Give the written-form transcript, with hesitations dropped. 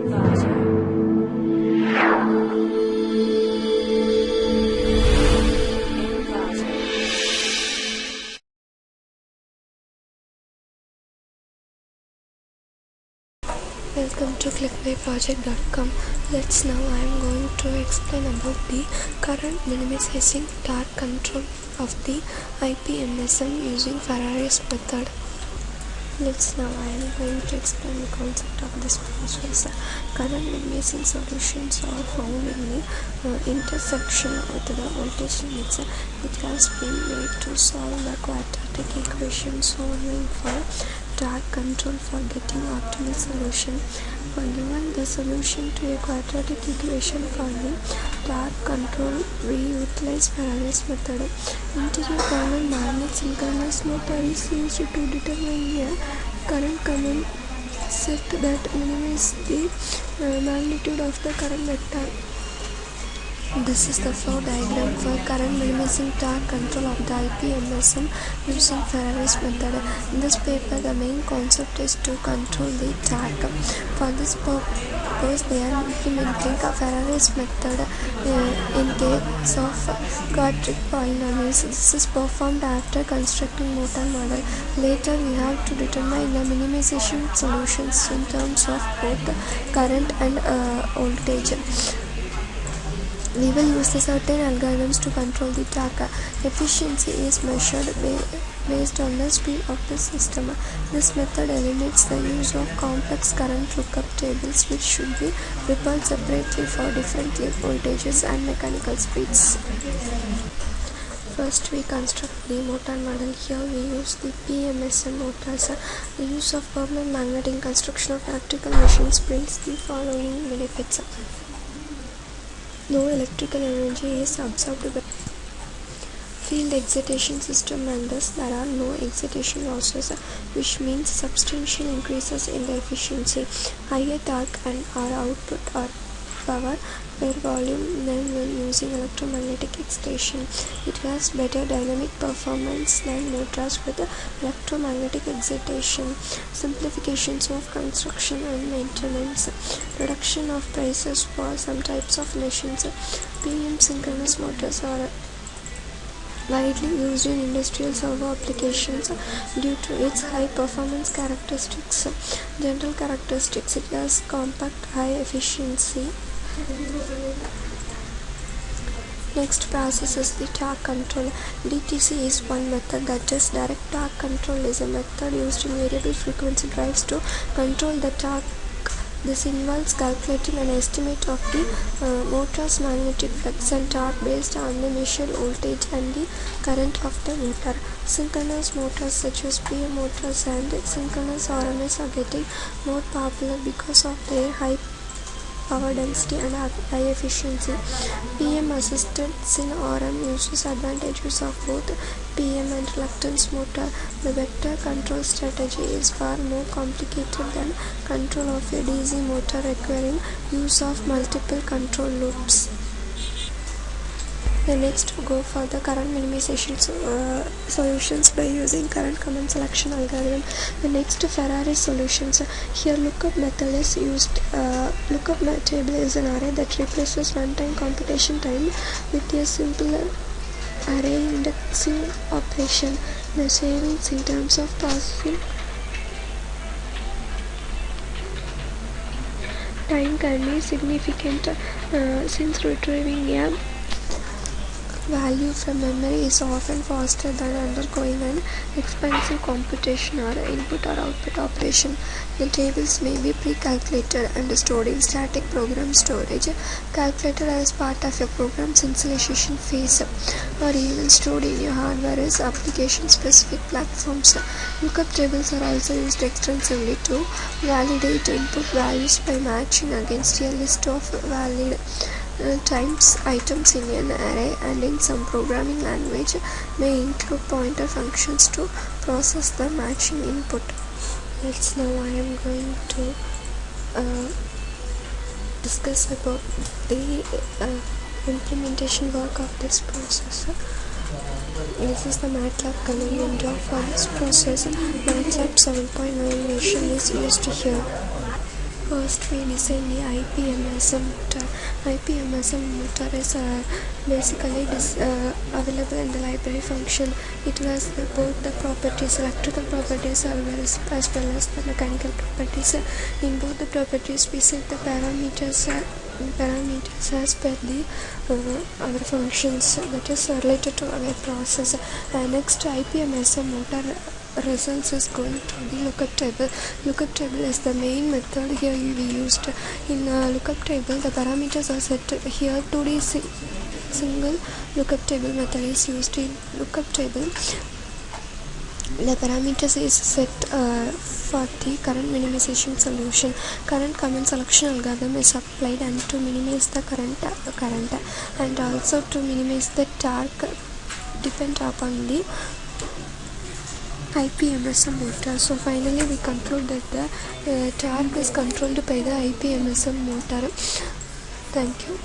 Welcome to clickmyproject.com. Now I am going to explain about the current minimizing dark control of the IPMSM using Ferrari's method. Now I am going to explain the concept of this process. Current minimizing solutions are found in the intersection with the voltage limits. It has been made to solve the quadratic equation solving for dark control for getting optimal solution. For given the solution to a quadratic equation for the dark control, we utilize Ferrari's method. Interior common magnet synchronous motor is used to determine a current common set that minimizes the magnitude of the current vector. This is the flow diagram for current minimizing dark control of the IPMSM using Ferrari's method. In this paper, the main concept is to control the dark. For this purpose, they are implementing Ferrari's method in case of quadratic polynomials. This is performed after constructing motor model. Later, we have to determine the minimization solutions in terms of both current and voltage. We will use certain algorithms to control the dark. Efficiency is measured based on the speed of the system. This method eliminates the use of complex current lookup tables, which should be prepared separately for different voltages and mechanical speeds. First, we construct the motor model. Here we use the IPMSM motors. The use of permanent magnet in construction of electrical machines brings the following benefits. No electrical energy is absorbed by field excitation system, and thus there are no excitation losses, which means substantial increases in the efficiency. Higher torque and our output or power per volume than when using electromagnetic excitation. It has better dynamic performance than motors with electromagnetic excitation. Simplifications of construction and maintenance. Reduction of prices for some types of machines. PM synchronous motors are widely used in industrial servo applications due to its high performance characteristics. General characteristics: it has compact, high efficiency. Next process is the torque control. DTC is one method, that is direct torque control is a method used in variable frequency drives to control the torque. This involves calculating an estimate of the motor's magnetic flux and torque based on the measured voltage and the current of the motor. Synchronous motors such as PM motors and synchronous RMS are getting more popular because of their high power density and high efficiency. PM assisted syn RM uses advantages of both PM and reluctance motor. The vector control strategy is far more complicated than control of a DC motor, requiring use of multiple control loops. Next, go for the current minimization solutions by using current common selection algorithm. The next, Ferrari solutions. Here, lookup method is used. Lookup table is an array that replaces runtime computation time with a simpler array indexing operation. The savings in terms of processing time can be significant since retrieving a value from memory is often faster than undergoing an expensive computation or input or output operation. The tables may be pre-calculated and stored in static program storage, calculated as part of a program's initialization phase, or even stored in your hardware as application-specific platforms. Lookup tables are also used extensively to validate input values by matching against a list of valid times items in an array, and in some programming language may include pointer functions to process the matching input. Now I am going to discuss about the implementation work of this process. This is the MATLAB command window for this process. MATLAB 7.9 version is used here. First, we design the IPMSM motor. IPMSM motor is basically available in the library function. It has both the properties, electrical properties as well as the mechanical properties. In both the properties, we set the parameters as per the our functions, that is related to our process. Next, IPMSM motor results is going to the lookup table. Lookup table is the main method here we used. In lookup table, the parameters are set here. 2D single lookup table method is used. In lookup table, the parameters is set for the current minimization solution. Current command selection algorithm is applied and to minimize the current and also to minimize the torque depend upon the IPMSM motor. So finally we conclude that the torque is controlled by the IPMSM motor. Thank you.